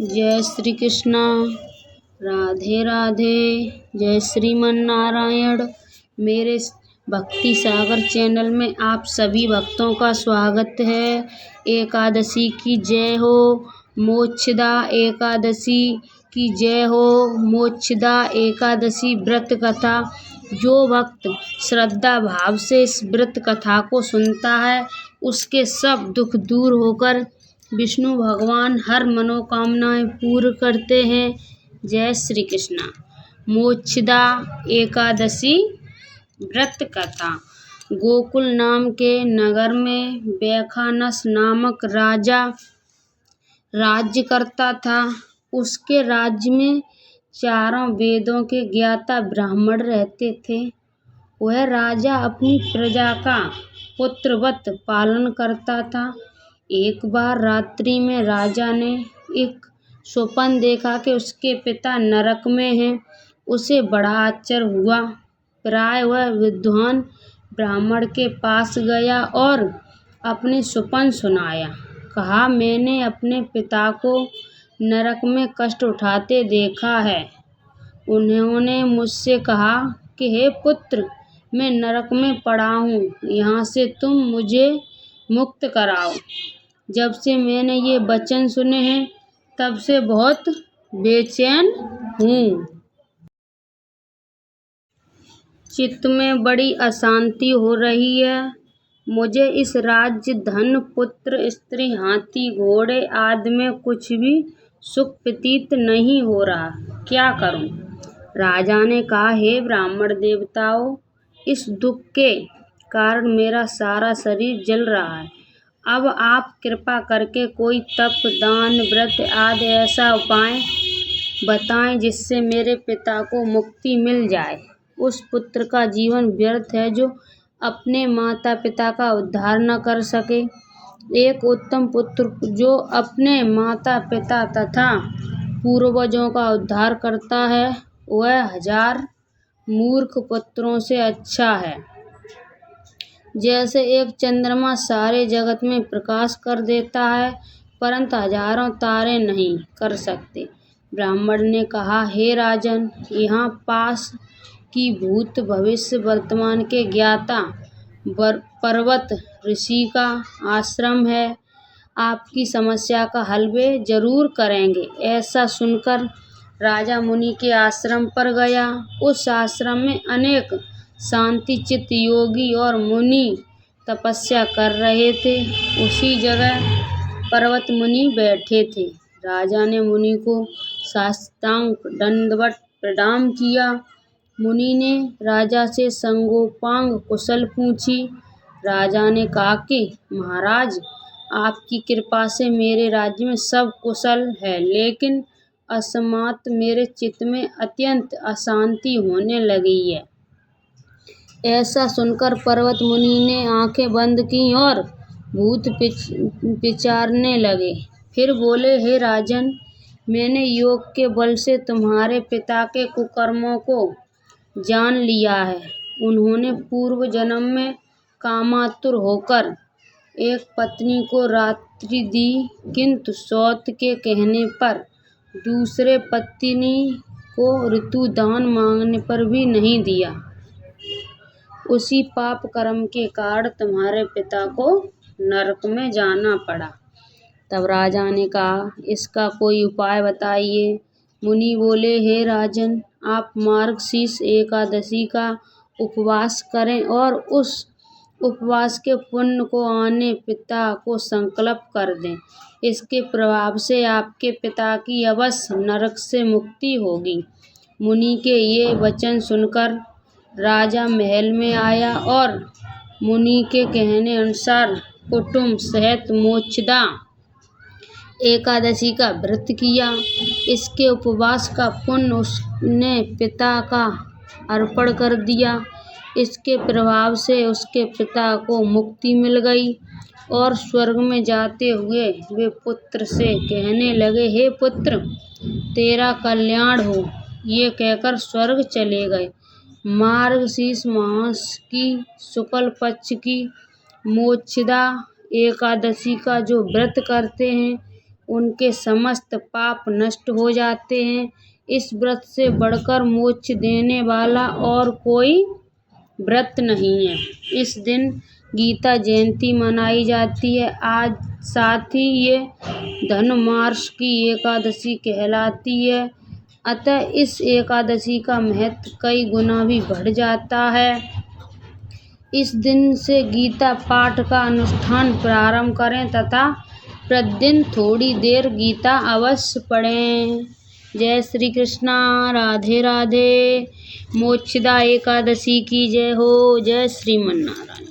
जय श्री कृष्णा। राधे राधे। जय श्रीमन नारायण। मेरे भक्ति सागर चैनल में आप सभी भक्तों का स्वागत है। एकादशी की जय हो। मोक्षदा एकादशी की जय हो। मोक्षदा एकादशी व्रत कथा। जो भक्त श्रद्धा भाव से इस व्रत कथा को सुनता है उसके सब दुख दूर होकर विष्णु भगवान हर मनोकामनाएं पूर्ण करते हैं। जय श्री कृष्णा। मोक्षदा एकादशी व्रत कथा। गोकुल नाम के नगर में बैखानस नामक राजा राज्य करता था। उसके राज्य में चारों वेदों के ज्ञाता ब्राह्मण रहते थे। वह राजा अपनी प्रजा का पुत्रवत पालन करता था। एक बार रात्रि में राजा ने एक स्वप्न देखा कि उसके पिता नरक में हैं। उसे बड़ा आश्चर्य हुआ। प्राय वह विद्वान ब्राह्मण के पास गया और अपने स्वप्न सुनाया। कहा, मैंने अपने पिता को नरक में कष्ट उठाते देखा है। उन्होंने मुझसे कहा कि हे पुत्र, मैं नरक में पड़ा हूँ, यहाँ से तुम मुझे मुक्त कराओ। जब से मैंने ये वचन सुने हैं तब से बहुत बेचैन हूँ। चित्त में बड़ी अशांति हो रही है। मुझे इस राज्य, धन, पुत्र, स्त्री, हाथी, घोड़े आदि में कुछ भी सुख प्रतीत नहीं हो रहा। क्या करूं? राजा ने कहा, हे ब्राह्मण देवताओं, इस दुख के कारण मेरा सारा शरीर जल रहा है। अब आप कृपा करके कोई तप, दान, व्रत आदि ऐसा उपाय बताएं जिससे मेरे पिता को मुक्ति मिल जाए। उस पुत्र का जीवन व्यर्थ है जो अपने माता पिता का उद्धार न कर सके। एक उत्तम पुत्र जो अपने माता पिता तथा पूर्वजों का उद्धार करता है वह 1000 मूर्ख पुत्रों से अच्छा है। जैसे एक चंद्रमा सारे जगत में प्रकाश कर देता है परंतु हजारों तारे नहीं कर सकते। ब्राह्मण ने कहा, हे राजन, यहाँ पास की भूत भविष्य वर्तमान के ज्ञाता पर्वत ऋषि का आश्रम है। आपकी समस्या का हल वे जरूर करेंगे। ऐसा सुनकर राजा मुनि के आश्रम पर गया। उस आश्रम में अनेक शांति चित्त योगी और मुनि तपस्या कर रहे थे। उसी जगह पर्वत मुनि बैठे थे। राजा ने मुनि को साष्टांग दंडवत प्रणाम किया। मुनि ने राजा से संगोपांग कुशल पूछी। राजा ने कहा कि महाराज, आपकी कृपा से मेरे राज्य में सब कुशल है, लेकिन अकस्मात मेरे चित्त में अत्यंत अशांति होने लगी है। ऐसा सुनकर पर्वत मुनि ने आंखें बंद की और भूत विचारने लगे। फिर बोले, हे राजन, मैंने योग के बल से तुम्हारे पिता के कुकर्मों को जान लिया है। उन्होंने पूर्व जन्म में कामातुर होकर एक पत्नी को रात्रि दी, किंतु सौत के कहने पर दूसरे पत्नी को ऋतुदान मांगने पर भी नहीं दिया। उसी पाप कर्म के कारण तुम्हारे पिता को नरक में जाना पड़ा। तब राजा ने कहा, इसका कोई उपाय बताइए। मुनि बोले, हे राजन, आप मार्गशीर्ष एकादशी का उपवास करें और उस उपवास के पुण्य को आने पिता को संकल्प कर दें। इसके प्रभाव से आपके पिता की अवश्य नरक से मुक्ति होगी। मुनि के ये वचन सुनकर राजा महल में आया और मुनि के कहने अनुसार कुटुंब सहित मोक्षदा एकादशी का व्रत किया। इसके उपवास का पुण्य उसने पिता का अर्पण कर दिया। इसके प्रभाव से उसके पिता को मुक्ति मिल गई और स्वर्ग में जाते हुए वे पुत्र से कहने लगे, हे पुत्र, तेरा कल्याण हो। ये कहकर स्वर्ग चले गए। मार्गशीर्ष मास की शुक्ल पक्ष की मोक्षदा एकादशी का जो व्रत करते हैं उनके समस्त पाप नष्ट हो जाते हैं। इस व्रत से बढ़कर मोक्ष देने वाला और कोई व्रत नहीं है। इस दिन गीता जयंती मनाई जाती है। आज साथ ही ये धनुर्मास की एकादशी कहलाती है। अतः इस एकादशी का महत्व कई गुना भी बढ़ जाता है। इस दिन से गीता पाठ का अनुष्ठान प्रारंभ करें तथा प्रतिदिन थोड़ी देर गीता अवश्य पढ़ें। जय श्री कृष्णा। राधे राधे। मोक्षदा एकादशी की जय हो। जय श्रीमन नारायण।